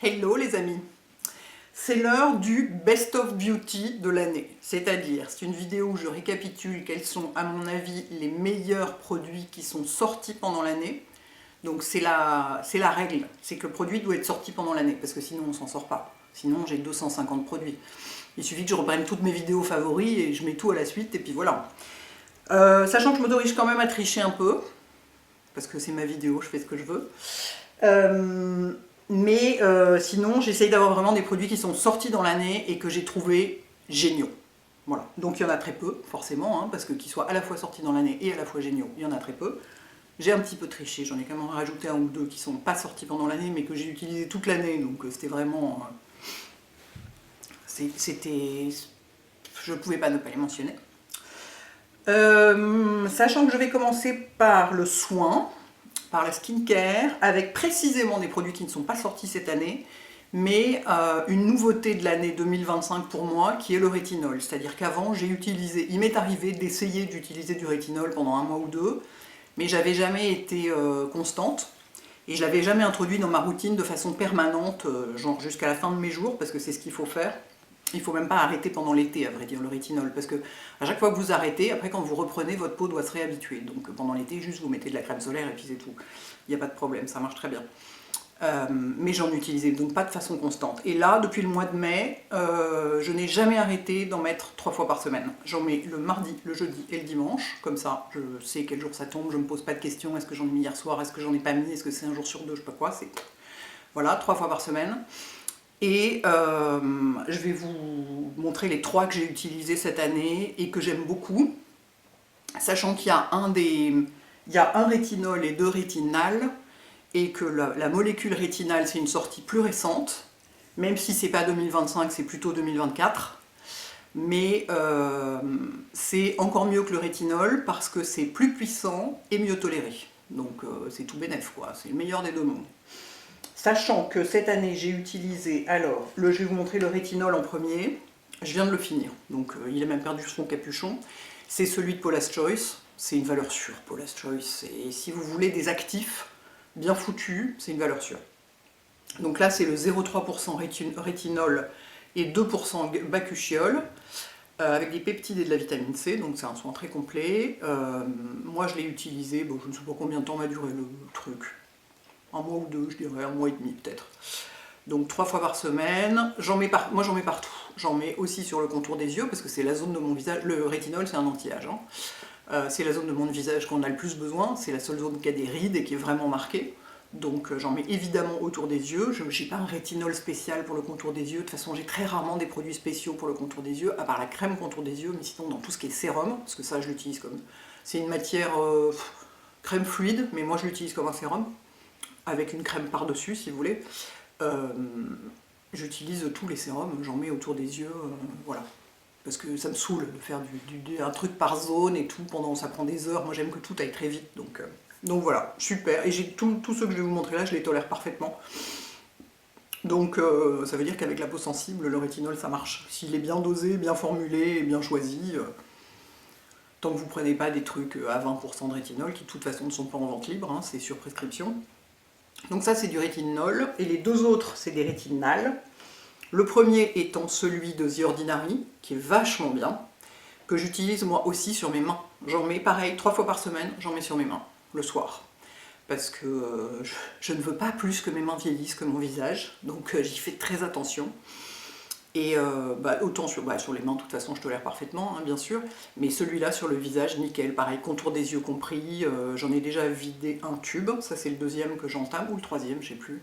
Hello les amis, c'est l'heure du Best of Beauty de l'année, c'est-à-dire c'est une vidéo où je récapitule quels sont à mon avis les meilleurs produits qui sont sortis pendant l'année. Donc c'est la règle, c'est que le produit doit être sorti pendant l'année, parce que sinon on s'en sort pas. Sinon j'ai 250 produits. Il suffit que je reprenne toutes mes vidéos favoris et je mets tout à la suite et puis voilà. Sachant que je m'autorise quand même à tricher un peu, parce que c'est ma vidéo, je fais ce que je veux. Sinon, j'essaye d'avoir vraiment des produits qui sont sortis dans l'année et que j'ai trouvé géniaux. Voilà. Donc il y en a très peu, forcément, hein, parce que qu'ils soient à la fois sortis dans l'année et à la fois géniaux, il y en a très peu. J'ai un petit peu triché, j'en ai quand même rajouté un ou deux qui ne sont pas sortis pendant l'année, mais que j'ai utilisé toute l'année, donc c'était vraiment... je ne pouvais pas ne pas les mentionner. Sachant que je vais commencer par le soin, par la skincare, avec précisément des produits qui ne sont pas sortis cette année, mais une nouveauté de l'année 2025 pour moi, qui est le rétinol. C'est-à-dire qu'avant, il m'est arrivé d'essayer d'utiliser du rétinol pendant un mois ou deux, mais j'avais jamais été constante, et je l'avais jamais introduit dans ma routine de façon permanente, genre jusqu'à la fin de mes jours, parce que c'est ce qu'il faut faire. Il ne faut même pas arrêter pendant l'été, à vrai dire, le rétinol, parce que à chaque fois que vous arrêtez, après quand vous reprenez, votre peau doit se réhabituer. Donc pendant l'été, juste vous mettez de la crème solaire et puis c'est tout. Il n'y a pas de problème, ça marche très bien. Mais j'en utilisais donc pas de façon constante. Et là, depuis le mois de mai, je n'ai jamais arrêté d'en mettre 3 fois par semaine. J'en mets le mardi, le jeudi et le dimanche, comme ça je sais quel jour ça tombe, je ne me pose pas de questions, est-ce que j'en ai mis hier soir, est-ce que j'en ai pas mis, est-ce que c'est un jour sur deux, je sais pas quoi, c'est... Voilà, 3 fois par semaine. Et je vais vous montrer les 3 que j'ai utilisés cette année et que j'aime beaucoup, sachant qu'il y a un rétinol et 2 rétinales, et que la molécule rétinale c'est une sortie plus récente, même si c'est pas 2025, c'est plutôt 2024, mais c'est encore mieux que le rétinol parce que c'est plus puissant et mieux toléré. Donc c'est tout bénef quoi, c'est le meilleur des deux mondes. Sachant que cette année j'ai utilisé, alors, je vais vous montrer le rétinol en premier, je viens de le finir, donc il a même perdu son capuchon, c'est celui de Paula's Choice, c'est une valeur sûre Paula's Choice, et si vous voulez des actifs bien foutus, c'est une valeur sûre. Donc là c'est le 0,3% rétinol et 2% bakuchiol, avec des peptides et de la vitamine C, donc c'est un soin très complet. Moi je l'ai utilisé, bon, je ne sais pas combien de temps m'a duré le truc, un mois ou deux, je dirais, un mois et demi peut-être. Donc 3 fois par semaine, moi j'en mets partout. J'en mets aussi sur le contour des yeux, parce que c'est la zone de mon visage, le rétinol c'est un anti-âge. Hein. C'est la zone de mon visage qu'on a le plus besoin, c'est la seule zone qui a des rides et qui est vraiment marquée. Donc j'en mets évidemment autour des yeux, je n'ai pas un rétinol spécial pour le contour des yeux, de toute façon j'ai très rarement des produits spéciaux pour le contour des yeux, à part la crème contour des yeux, mais sinon dans tout ce qui est sérum, parce que ça je l'utilise comme... C'est une matière crème fluide, mais moi je l'utilise comme un sérum, avec une crème par-dessus si vous voulez. J'utilise tous les sérums, j'en mets autour des yeux, voilà. Parce que ça me saoule de faire un truc par zone et tout, ça prend des heures, moi j'aime que tout aille très vite, donc voilà, super. Et j'ai tous ceux que je vais vous montrer là, je les tolère parfaitement. Donc ça veut dire qu'avec la peau sensible, le rétinol ça marche. S'il est bien dosé, bien formulé et bien choisi, tant que vous ne prenez pas des trucs à 20% de rétinol, qui de toute façon ne sont pas en vente libre, hein, c'est sur prescription. Donc ça c'est du rétinol, et les 2 autres c'est des rétinales. Le premier étant celui de The Ordinary, qui est vachement bien, que j'utilise moi aussi sur mes mains. J'en mets pareil, 3 fois par semaine, j'en mets sur mes mains, le soir. Parce que je ne veux pas plus que mes mains vieillissent que mon visage, donc j'y fais très attention. Et autant sur les mains, de toute façon je tolère parfaitement, hein, bien sûr, mais celui-là sur le visage, nickel, pareil, contour des yeux compris, j'en ai déjà vidé un tube, ça c'est le 2e que j'entame, ou le 3e, je sais plus.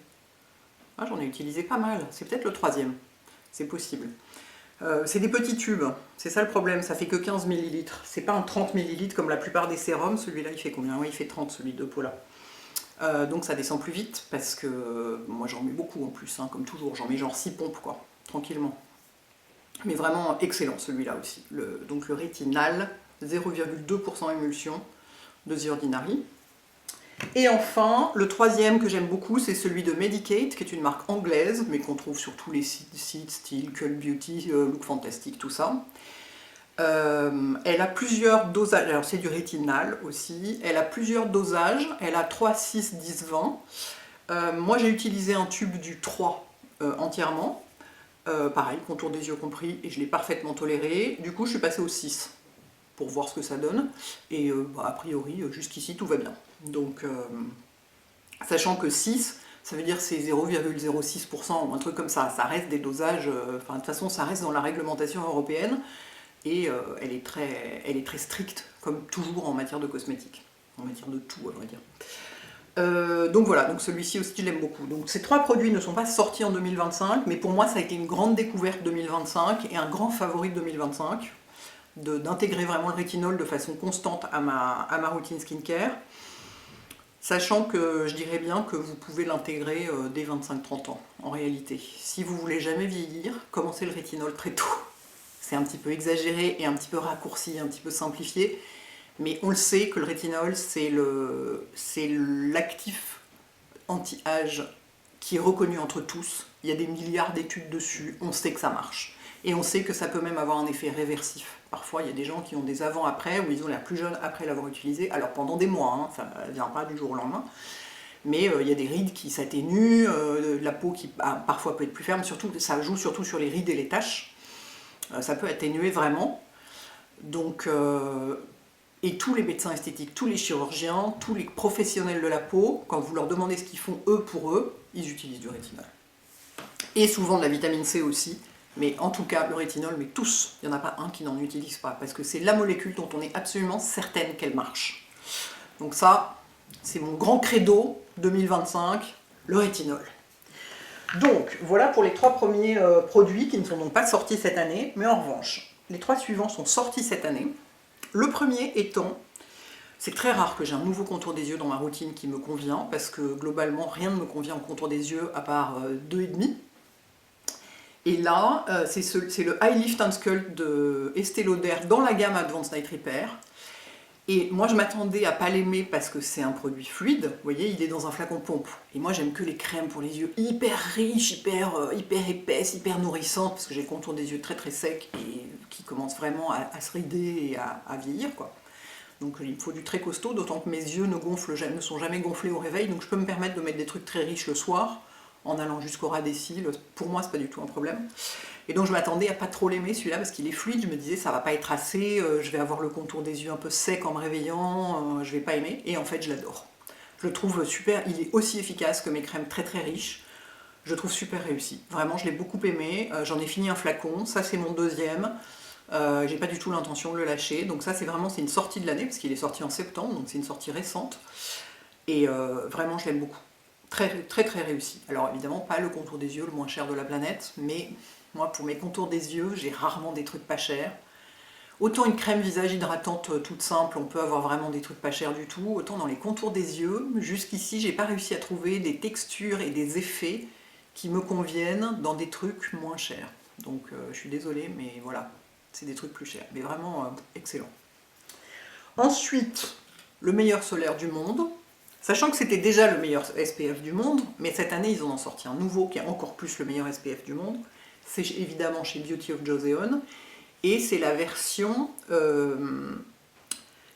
Ah, j'en ai utilisé pas mal, c'est peut-être le 3e, c'est possible. C'est des petits tubes, c'est ça le problème, ça fait que 15 ml, c'est pas un 30 ml comme la plupart des sérums, celui-là il fait combien? Oui, il fait 30, celui de Paula. Donc ça descend plus vite, parce que moi j'en mets beaucoup en plus, hein, comme toujours, j'en mets genre 6 pompes quoi, tranquillement. Mais vraiment excellent celui-là aussi. Donc le rétinal, 0,2% émulsion de The Ordinary. Et enfin, le 3e que j'aime beaucoup, c'est celui de Medik8, qui est une marque anglaise, mais qu'on trouve sur tous les sites style Cult Beauty, Look Fantastic, tout ça. Elle a plusieurs dosages, alors c'est du rétinal aussi, elle a plusieurs dosages, elle a 3, 6, 10, 20. Moi j'ai utilisé un tube du 3, entièrement. Pareil, contour des yeux compris, et je l'ai parfaitement toléré. Du coup, je suis passée au 6 pour voir ce que ça donne. Et a priori, jusqu'ici, tout va bien. Donc, sachant que 6, ça veut dire c'est 0,06% ou un truc comme ça. Ça reste des dosages, de toute façon, ça reste dans la réglementation européenne. Et elle est très stricte, comme toujours en matière de cosmétiques. En matière de tout, à vrai dire. Donc voilà, donc celui-ci aussi je l'aime beaucoup. Donc ces 3 produits ne sont pas sortis en 2025, mais pour moi ça a été une grande découverte 2025 et un grand favori de 2025, d'intégrer vraiment le rétinol de façon constante à ma routine skincare, sachant que je dirais bien que vous pouvez l'intégrer dès 25-30 ans, en réalité. Si vous voulez jamais vieillir, commencez le rétinol très tôt. C'est un petit peu exagéré et un petit peu raccourci, un petit peu simplifié, mais on le sait que le rétinol, c'est l'actif anti-âge qui est reconnu entre tous. Il y a des milliards d'études dessus, on sait que ça marche. Et on sait que ça peut même avoir un effet réversif. Parfois, il y a des gens qui ont des avant-après, ou ils ont l'air plus jeunes après l'avoir utilisé, alors pendant des mois, hein, ça ne vient pas du jour au lendemain. Mais il y a des rides qui s'atténuent, la peau qui parfois peut être plus ferme, surtout, ça joue surtout sur les rides et les taches. Ça peut atténuer vraiment. Donc, et tous les médecins esthétiques, tous les chirurgiens, tous les professionnels de la peau, quand vous leur demandez ce qu'ils font eux pour eux, ils utilisent du rétinol. Et souvent de la vitamine C aussi, mais en tout cas le rétinol, mais tous, il n'y en a pas un qui n'en utilise pas, parce que c'est la molécule dont on est absolument certaine qu'elle marche. Donc ça, c'est mon grand credo 2025, le rétinol. Donc voilà pour les 3 premiers produits qui ne sont donc pas sortis cette année, mais en revanche, les 3 suivants sont sortis cette année. Le premier étant, c'est très rare que j'ai un nouveau contour des yeux dans ma routine qui me convient, parce que globalement rien ne me convient en contour des yeux à part 2,5. Et là, c'est le Eye Lift and Sculpt de Estée Lauder dans la gamme Advanced Night Repair. Et moi je m'attendais à pas l'aimer parce que c'est un produit fluide, vous voyez, il est dans un flacon pompe. Et moi j'aime que les crèmes pour les yeux hyper riches, hyper épaisses, hyper nourrissantes, parce que j'ai le contour des yeux très secs et qui commence vraiment à se rider et à vieillir, quoi. Donc il me faut du très costaud, d'autant que mes yeux ne sont jamais gonflés au réveil, donc je peux me permettre de mettre des trucs très riches le soir, en allant jusqu'au ras des cils. Pour moi c'est pas du tout un problème. Et donc je m'attendais à pas trop l'aimer celui-là parce qu'il est fluide, je me disais ça va pas être assez, je vais avoir le contour des yeux un peu sec en me réveillant, je vais pas aimer, et en fait je l'adore. Je le trouve super, il est aussi efficace que mes crèmes très riches, je le trouve super réussi. Vraiment je l'ai beaucoup aimé, j'en ai fini un flacon, ça c'est mon deuxième, j'ai pas du tout l'intention de le lâcher, donc ça c'est une sortie de l'année parce qu'il est sorti en septembre, donc c'est une sortie récente, et vraiment je l'aime beaucoup. Très réussi. Alors évidemment pas le contour des yeux le moins cher de la planète, mais moi pour mes contours des yeux j'ai rarement des trucs pas chers. Autant une crème visage hydratante toute simple, on peut avoir vraiment des trucs pas chers du tout, autant dans les contours des yeux, jusqu'ici j'ai pas réussi à trouver des textures et des effets qui me conviennent dans des trucs moins chers. Donc je suis désolée mais voilà, c'est des trucs plus chers, mais vraiment excellent. Ensuite, le meilleur solaire du monde. Sachant que c'était déjà le meilleur SPF du monde, mais cette année ils en ont sorti un nouveau qui est encore plus le meilleur SPF du monde. C'est évidemment chez Beauty of Joseon, et c'est la version,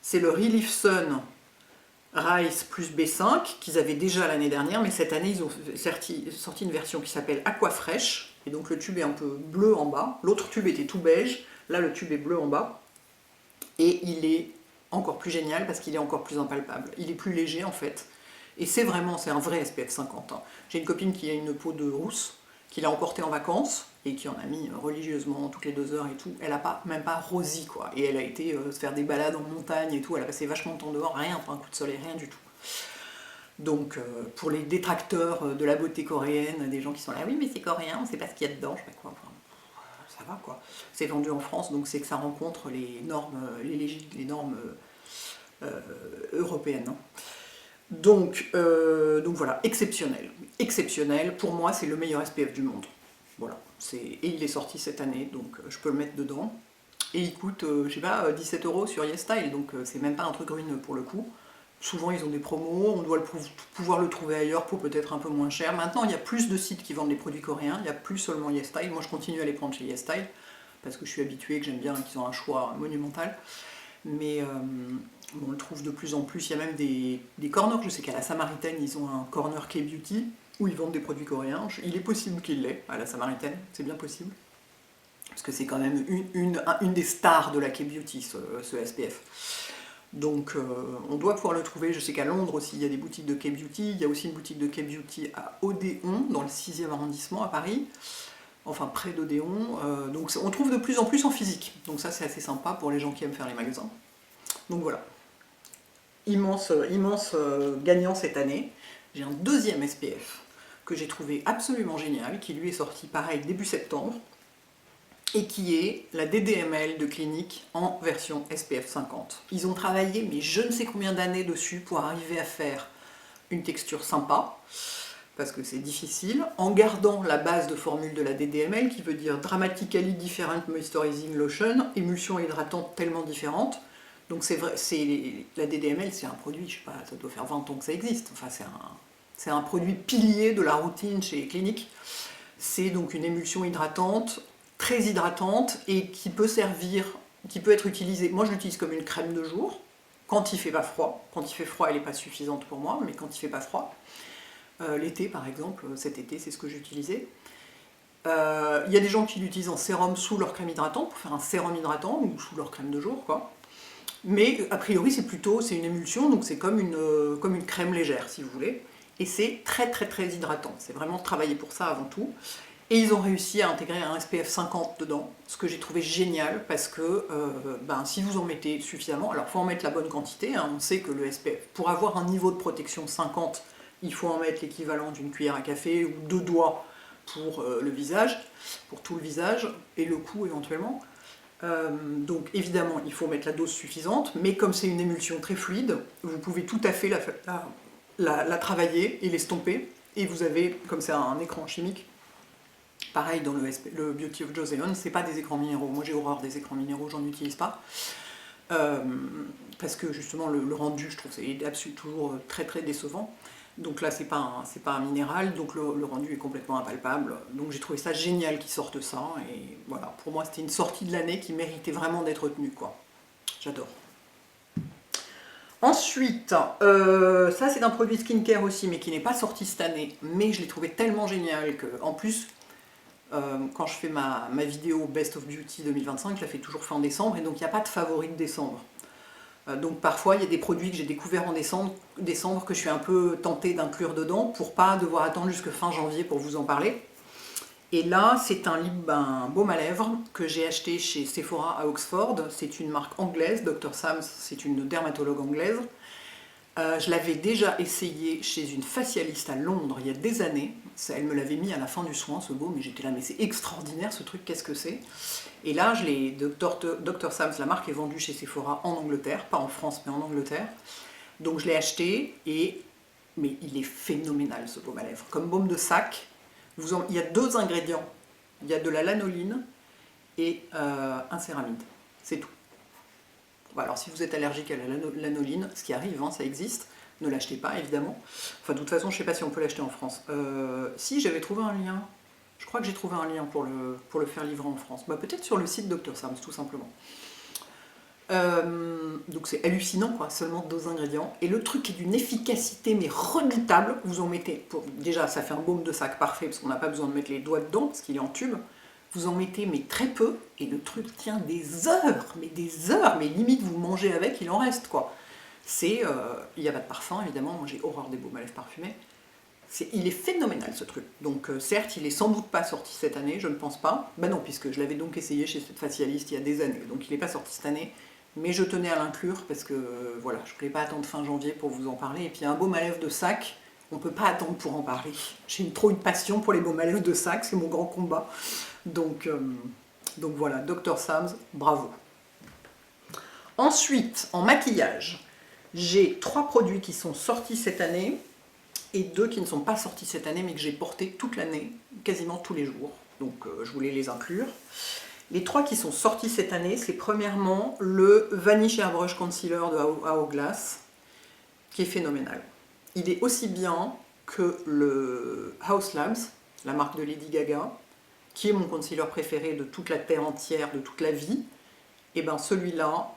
c'est le Relief Sun Rise plus B5 qu'ils avaient déjà l'année dernière, mais cette année ils ont sorti une version qui s'appelle Aqua Fresh, et donc le tube est un peu bleu en bas, l'autre tube était tout beige, là le tube est bleu en bas, et il est encore plus génial parce qu'il est encore plus impalpable. Il est plus léger en fait. Et c'est un vrai SPF 50. Hein. J'ai une copine qui a une peau de rousse, qui l'a emporté en vacances et qui en a mis religieusement toutes les 2 heures et tout. Elle a même pas rosi quoi. Et elle a été se faire des balades en montagne et tout. Elle a passé vachement de temps dehors, rien, pas un coup de soleil, rien du tout. Donc pour les détracteurs de la beauté coréenne, des gens qui sont là, oui mais c'est coréen, on sait pas ce qu'il y a dedans, je sais pas quoi. Enfin, ça va quoi. C'est vendu en France, donc c'est que ça rencontre les normes, les normes européennes. Hein. Donc voilà, exceptionnel. Exceptionnel, pour moi c'est le meilleur SPF du monde. Voilà, et il est sorti cette année, donc je peux le mettre dedans. Et il coûte, je sais pas, 17 € sur YesStyle, donc c'est même pas un truc ruineux pour le coup. Souvent ils ont des promos, on doit pouvoir le trouver ailleurs pour peut-être un peu moins cher. Maintenant il y a plus de sites qui vendent des produits coréens, il n'y a plus seulement YesStyle. Moi je continue à les prendre chez YesStyle, parce que je suis habituée, que j'aime bien, qu'ils ont un choix monumental. Mais on le trouve de plus en plus, il y a même des corners, je sais qu'à la Samaritaine ils ont un corner K-Beauty, où ils vendent des produits coréens. Il est possible qu'il l'ait à la Samaritaine, c'est bien possible. Parce que c'est quand même une des stars de la K-Beauty, ce SPF. Donc on doit pouvoir le trouver. Je sais qu'à Londres aussi, il y a des boutiques de K-Beauty. Il y a aussi une boutique de K-Beauty à Odéon, dans le 6e arrondissement à Paris. Enfin, près d'Odéon. Donc on trouve de plus en plus en physique. Donc ça, c'est assez sympa pour les gens qui aiment faire les magasins. Donc voilà. Immense gagnant cette année. J'ai un deuxième SPF que j'ai trouvé absolument génial, qui lui est sorti pareil début septembre, et qui est la DDML de Clinique en version SPF 50. Ils ont travaillé mais je ne sais combien d'années dessus pour arriver à faire une texture sympa, parce que c'est difficile, en gardant la base de formule de la DDML, qui veut dire Dramatically Different Moisturizing Lotion, émulsion hydratante tellement différente. Donc c'est vrai, la DDML c'est un produit, je sais pas, ça doit faire 20 ans que ça existe, enfin c'est un produit pilier de la routine chez Clinique. C'est donc une émulsion hydratante, très hydratante, et qui peut être utilisée, moi je l'utilise comme une crème de jour, quand il fait pas froid. Quand il fait froid, elle n'est pas suffisante pour moi, mais quand il fait pas froid, l'été par exemple, cet été c'est ce que j'ai utilisé. Il y a des gens qui l'utilisent en sérum sous leur crème hydratante, pour faire un sérum hydratant, ou sous leur crème de jour, quoi. Mais a priori c'est une émulsion, donc c'est comme une crème légère si vous voulez. Et c'est très très très hydratant, c'est vraiment travaillé pour ça avant tout. Et ils ont réussi à intégrer un SPF 50 dedans, ce que j'ai trouvé génial, parce que si vous en mettez suffisamment, alors il faut en mettre la bonne quantité, hein, on sait que le SPF, pour avoir un niveau de protection 50, il faut en mettre l'équivalent d'une cuillère à café ou 2 doigts pour le visage, pour tout le visage, et le cou éventuellement. Donc évidemment il faut mettre la dose suffisante, mais comme c'est une émulsion très fluide, vous pouvez tout à fait la travailler et l'estomper, et vous avez, comme c'est un écran chimique, pareil dans le Beauty of Joseon, c'est pas des écrans minéraux, moi j'ai horreur des écrans minéraux, j'en utilise pas, parce que justement le rendu, je trouve, c'est toujours très très décevant. Donc là c'est pas un minéral, donc le rendu est complètement impalpable, donc j'ai trouvé ça génial qu'ils sortent ça, et voilà, pour moi c'était une sortie de l'année qui méritait vraiment d'être tenue, quoi. J'adore. Ensuite, ça c'est un produit skincare aussi, mais qui n'est pas sorti cette année, mais je l'ai trouvé tellement génial que, en plus, quand je fais ma vidéo Best of Beauty 2025, je la fais toujours fin décembre, et donc il n'y a pas de favori de décembre. Donc parfois il y a des produits que j'ai découverts en décembre que je suis un peu tentée d'inclure dedans pour pas devoir attendre jusque fin janvier pour vous en parler. Et là c'est un baume à lèvres que j'ai acheté chez Sephora à Oxford. C'est une marque anglaise, Dr. Sam's, c'est une dermatologue anglaise. Je l'avais déjà essayé chez une facialiste à Londres il y a des années. Elle me l'avait mis à la fin du soin, ce baume, et j'étais là, mais c'est extraordinaire ce truc, qu'est-ce que c'est? Et là, Dr. Sam's, la marque est vendue chez Sephora en Angleterre, pas en France, mais en Angleterre. Donc je l'ai acheté, mais il est phénoménal ce baume à lèvres. Comme baume de sac, il y a 2 ingrédients. Il y a de la lanoline et un céramide. C'est tout. Alors si vous êtes allergique à la lanoline, ce qui arrive, hein, ça existe, ne l'achetez pas évidemment. Enfin de toute façon je ne sais pas si on peut l'acheter en France. Si j'avais trouvé un lien, je crois que j'ai trouvé un lien pour le faire livrer en France. Peut-être sur le site Dr. Sam's tout simplement. Donc c'est hallucinant quoi, seulement 2 ingrédients. Et le truc est d'une efficacité mais redoutable. Vous en mettez, déjà ça fait un baume de sac parfait parce qu'on n'a pas besoin de mettre les doigts dedans parce qu'il est en tube. Vous en mettez mais très peu et le truc tient des heures, mais limite vous mangez avec, il en reste quoi. Il n'y a pas de parfum évidemment, moi j'ai horreur des baumes à lèvres parfumés. Il est phénoménal ce truc. Donc certes il est sans doute pas sorti cette année, je ne pense pas. Non puisque je l'avais donc essayé chez cette facialiste il y a des années, donc il n'est pas sorti cette année. Mais je tenais à l'inclure parce que voilà, je ne voulais pas attendre fin janvier pour vous en parler. Et puis un baume à lèvres de sac, on ne peut pas attendre pour en parler. J'ai trop une passion pour les baumes à lèvres de sac, c'est mon grand combat. Donc voilà, Dr. Sam's, bravo. Ensuite, en maquillage, j'ai 3 produits qui sont sortis cette année et 2 qui ne sont pas sortis cette année mais que j'ai portés toute l'année, quasiment tous les jours. Donc je voulais les inclure. Les 3 qui sont sortis cette année, c'est premièrement le Vanish Airbrush Concealer de Hourglass, qui est phénoménal. Il est aussi bien que le Haus Labs, la marque de Lady Gaga, qui est mon concealer préféré de toute la terre entière, de toute la vie. Et bien celui-là,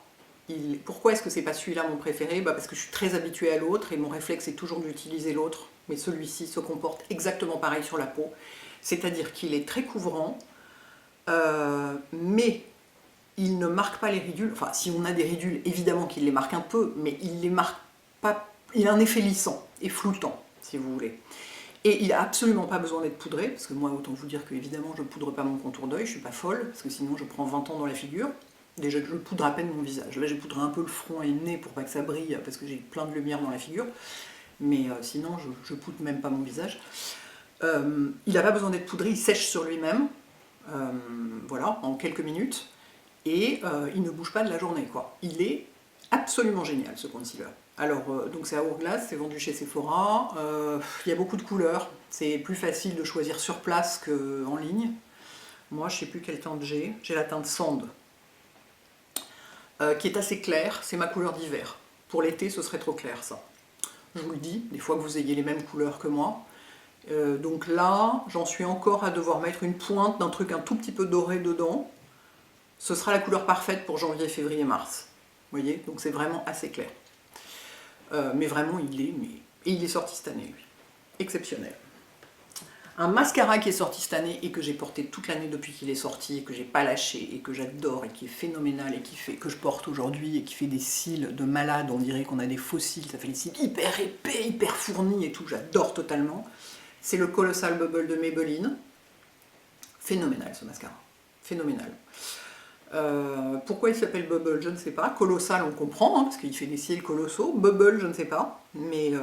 pourquoi est-ce que c'est pas celui-là mon préféré? Parce que je suis très habituée à l'autre et mon réflexe est toujours d'utiliser l'autre mais celui-ci se comporte exactement pareil sur la peau. C'est-à-dire qu'il est très couvrant, mais il ne marque pas les ridules. Enfin, si on a des ridules, évidemment qu'il les marque un peu, mais il les marque pas. Il a un effet lissant et floutant, si vous voulez. Et il n'a absolument pas besoin d'être poudré, parce que moi, autant vous dire que évidemment, je ne poudre pas mon contour d'œil, je suis pas folle, parce que sinon je prends 20 ans dans la figure. Déjà, je poudre à peine mon visage. Là, j'ai poudré un peu le front et le nez pour pas que ça brille, parce que j'ai plein de lumière dans la figure. Mais sinon, je poudre même pas mon visage. Il n'a pas besoin d'être poudré, il sèche sur lui-même, voilà, en quelques minutes, et il ne bouge pas de la journée, quoi. Il est absolument génial, ce concealer. Alors, donc c'est à Hourglass, c'est vendu chez Sephora, il y a beaucoup de couleurs, c'est plus facile de choisir sur place qu'en ligne. Moi, je ne sais plus quelle teinte j'ai la teinte Sand, qui est assez claire, c'est ma couleur d'hiver. Pour l'été, ce serait trop clair, ça. Je vous le dis, des fois que vous ayez les mêmes couleurs que moi. Donc là, j'en suis encore à devoir mettre une pointe d'un truc un tout petit peu doré dedans. Ce sera la couleur parfaite pour janvier, février, mars. Vous voyez, donc c'est vraiment assez clair. Mais vraiment, et il est sorti cette année, lui. Exceptionnel. Un mascara qui est sorti cette année et que j'ai porté toute l'année depuis qu'il est sorti et que j'ai pas lâché et que j'adore et qui est phénoménal et que je porte aujourd'hui et qui fait des cils de malade, on dirait qu'on a des faux cils, ça fait des cils hyper épais, hyper fournis et tout, j'adore totalement. C'est le Colossal Bubble de Maybelline. Phénoménal ce mascara, phénoménal. Pourquoi il s'appelle Bubble, je ne sais pas. Colossal, on comprend, hein, parce qu'il fait des cils colossaux. Bubble, je ne sais pas. Mais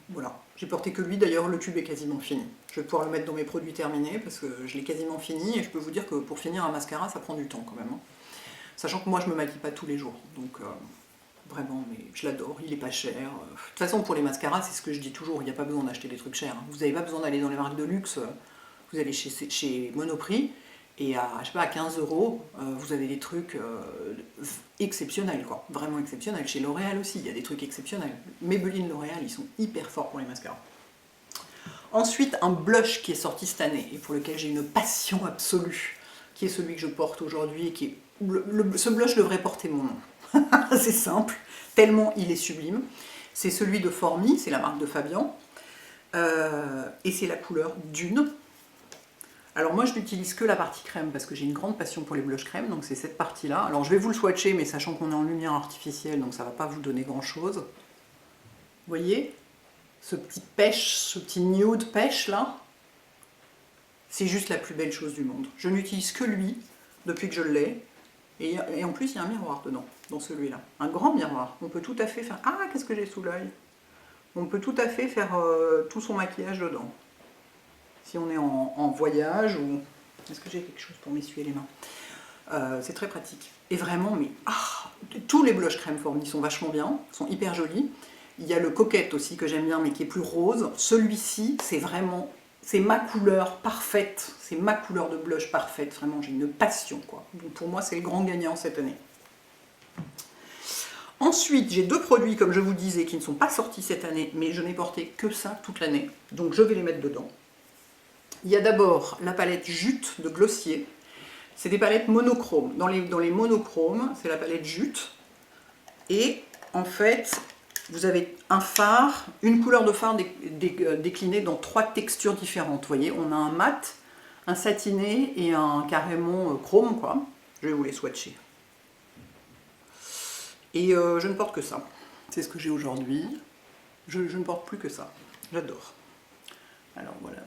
voilà, j'ai porté que lui. D'ailleurs, le tube est quasiment fini. Je vais pouvoir le mettre dans mes produits terminés, parce que je l'ai quasiment fini. Et je peux vous dire que pour finir un mascara, ça prend du temps quand même. Hein. Sachant que moi, je ne me maquille pas tous les jours. Donc, vraiment, mais je l'adore. Il est pas cher. De toute façon, pour les mascaras, c'est ce que je dis toujours. Il n'y a pas besoin d'acheter des trucs chers. Hein. Vous n'avez pas besoin d'aller dans les marques de luxe. Vous allez chez Monoprix. Et à, je sais pas, à 15 €, vous avez des trucs exceptionnels, quoi. Vraiment exceptionnels. Chez L'Oréal aussi, il y a des trucs exceptionnels. Maybelline, L'Oréal, ils sont hyper forts pour les mascaras. Ensuite, un blush qui est sorti cette année et pour lequel j'ai une passion absolue, qui est celui que je porte aujourd'hui et qui est... ce blush devrait porter mon nom. C'est simple, tellement il est sublime. C'est celui de Formi, c'est la marque de Fabian. Et c'est la couleur Dune. Alors moi je n'utilise que la partie crème parce que j'ai une grande passion pour les blushs crème, donc c'est cette partie là. Alors je vais vous le swatcher, mais sachant qu'on est en lumière artificielle, donc ça ne va pas vous donner grand chose. Vous voyez ce petit pêche, ce petit nude pêche là, c'est juste la plus belle chose du monde. Je n'utilise que lui depuis que je l'ai, et en plus il y a un miroir dedans, dans celui-là. Un grand miroir, on peut tout à fait faire... Ah, qu'est-ce que j'ai sous l'œil? On peut tout à fait faire tout son maquillage dedans. Si on est en voyage ou... Est-ce que j'ai quelque chose pour m'essuyer les mains? C'est très pratique. Et vraiment, mais tous les blushs crème Formi sont vachement bien, sont hyper jolis. Il y a le coquette aussi que j'aime bien, mais qui est plus rose. Celui-ci, c'est vraiment... C'est ma couleur parfaite. C'est ma couleur de blush parfaite. Vraiment, j'ai une passion, quoi. Donc pour moi, c'est le grand gagnant cette année. Ensuite, j'ai deux produits, comme je vous disais, qui ne sont pas sortis cette année, mais je n'ai porté que ça toute l'année. Donc je vais les mettre dedans. Il y a d'abord la palette Jute de Glossier. C'est des palettes monochromes. Dans les monochromes, c'est la palette Jute. Et en fait, vous avez un fard, une couleur de fard déclinée dans 3 textures différentes. Vous voyez, on a un mat, un satiné et un carrément chrome, quoi. Je vais vous les swatcher. Et je ne porte que ça. C'est ce que j'ai aujourd'hui. Je ne porte plus que ça. J'adore. Alors voilà,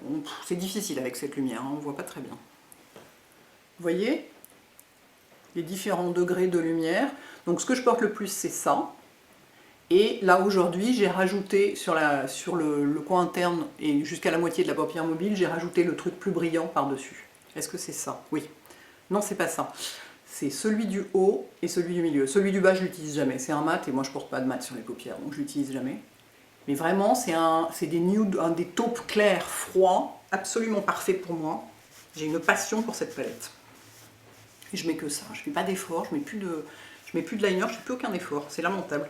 c'est difficile avec cette lumière, hein, on ne voit pas très bien. Vous voyez les différents degrés de lumière. Donc ce que je porte le plus, c'est ça. Et là aujourd'hui, j'ai rajouté sur le coin interne et jusqu'à la moitié de la paupière mobile, j'ai rajouté le truc plus brillant par-dessus. Est-ce que c'est ça? Oui. Non, c'est pas ça. C'est celui du haut et celui du milieu. Celui du bas, je l'utilise jamais. C'est un mat et moi je porte pas de mat sur les paupières, donc je l'utilise jamais. Mais vraiment, c'est des nudes, des taupes clairs, froids, absolument parfaits pour moi. J'ai une passion pour cette palette. Et je mets que ça. Je fais pas d'effort, je mets plus de liner, je fais plus aucun effort. C'est lamentable.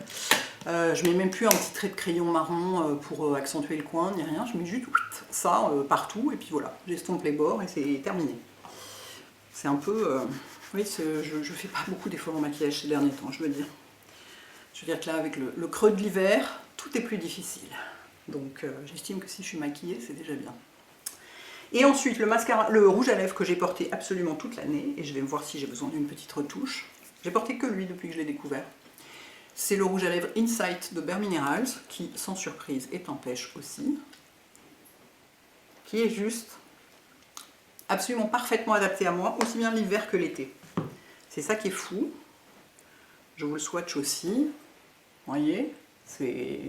Je mets même plus un petit trait de crayon marron pour accentuer le coin, ni rien. Je mets juste ça partout et puis voilà. J'estompe les bords et c'est terminé. C'est un peu... oui, je fais pas beaucoup d'efforts en maquillage ces derniers temps, je veux dire. Je veux dire que là, avec le creux de l'hiver, tout est plus difficile. Donc j'estime que si je suis maquillée, c'est déjà bien. Et ensuite, le mascara, le rouge à lèvres que j'ai porté absolument toute l'année, et je vais voir si j'ai besoin d'une petite retouche. J'ai porté que lui depuis que je l'ai découvert. C'est le rouge à lèvres Insight de Bare Minerals, qui, sans surprise, est en pêche aussi. Qui est juste absolument parfaitement adapté à moi, aussi bien l'hiver que l'été. C'est ça qui est fou. Je vous le swatch aussi. Vous voyez, c'est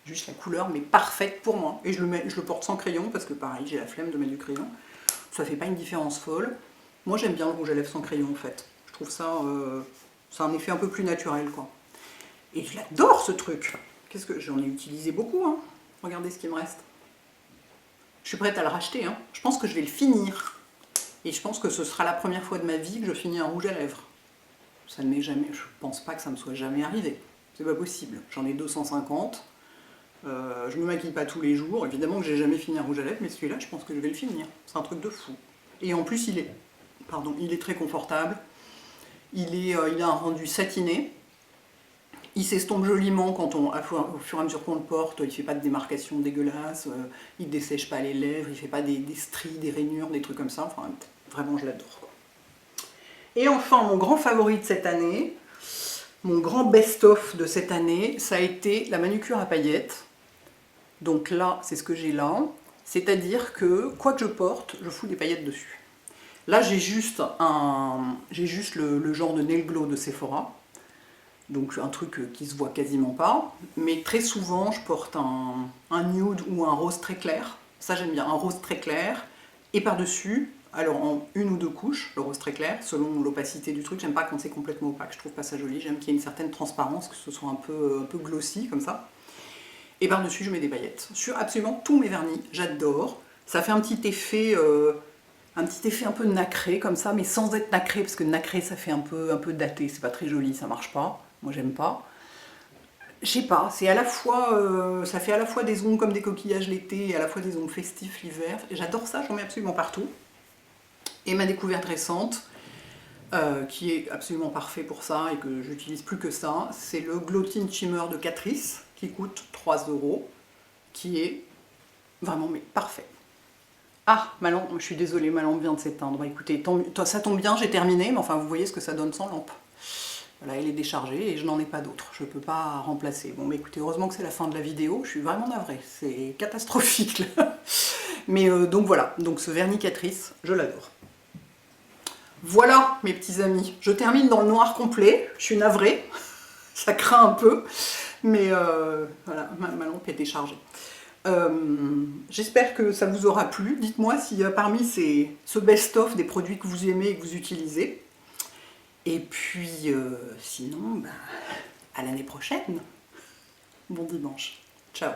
juste la couleur, mais parfaite pour moi. Et je le porte sans crayon, parce que pareil, j'ai la flemme de mettre du crayon. Ça fait pas une différence folle. Moi, j'aime bien le rouge à lèvres sans crayon, en fait. Je trouve ça... c'est un effet un peu plus naturel, quoi. Et je l'adore, ce truc. Qu'est-ce que j'en ai utilisé beaucoup, hein. Regardez ce qui me reste. Je suis prête à le racheter, hein. Je pense que je vais le finir. Et je pense que ce sera la première fois de ma vie que je finis un rouge à lèvres. Ça ne m'est jamais... Je pense pas que ça me soit jamais arrivé. C'est pas possible. J'en ai 250. Je me maquille pas tous les jours. Évidemment que j'ai jamais fini un rouge à lèvres, mais celui-là, je pense que je vais le finir. C'est un truc de fou. Et en plus, il est très confortable. Il a un rendu satiné. Il s'estompe joliment quand au fur et à mesure qu'on le porte. Il ne fait pas de démarcation dégueulasse. Il ne dessèche pas les lèvres. Il ne fait pas des stries, des rainures, des trucs comme ça. Enfin, vraiment, je l'adore, quoi. Et enfin, mon grand favori de cette année, mon grand best-of de cette année, ça a été la manucure à paillettes. Donc là, c'est ce que j'ai là. C'est-à-dire que, quoi que je porte, je fous des paillettes dessus. Là, j'ai juste le genre de nail glow de Sephora. Donc un truc qui se voit quasiment pas. Mais très souvent, je porte un nude ou un rose très clair. Ça, j'aime bien. Un rose très clair. Et par-dessus, alors en une ou deux couches, le rose très clair, selon l'opacité du truc. J'aime pas quand c'est complètement opaque, je trouve pas ça joli. J'aime qu'il y ait une certaine transparence, que ce soit un peu glossy, comme ça. Et par-dessus, je mets des paillettes. Sur absolument tous mes vernis, j'adore. Ça fait un petit effet un peu nacré, comme ça, mais sans être nacré, parce que nacré, ça fait un peu daté. C'est pas très joli, ça marche pas. Moi, j'aime pas. Je sais pas, c'est à la fois, ça fait à la fois des ongles comme des coquillages l'été et à la fois des ongles festifs l'hiver. J'adore ça, j'en mets absolument partout. Et ma découverte récente, qui est absolument parfait pour ça et que j'utilise plus que ça, c'est le Glow Tint Shimmer de Catrice, qui coûte 3 €, qui est vraiment mais parfait. Ah, ma lampe, je suis désolée, ma lampe vient de s'éteindre. Bah, écoutez, ça tombe bien, j'ai terminé, mais enfin vous voyez ce que ça donne sans lampe. Voilà, elle est déchargée et je n'en ai pas d'autre, je ne peux pas remplacer. Bon, mais écoutez, heureusement que c'est la fin de la vidéo, je suis vraiment navrée, c'est catastrophique là. Mais donc voilà, donc ce vernis Catrice, je l'adore. Voilà mes petits amis, je termine dans le noir complet, je suis navrée, ça craint un peu, mais voilà, ma lampe est déchargée. J'espère que ça vous aura plu, dites-moi si parmi ce best-of des produits que vous aimez et que vous utilisez. Et puis, sinon, à l'année prochaine. Bon dimanche. Ciao.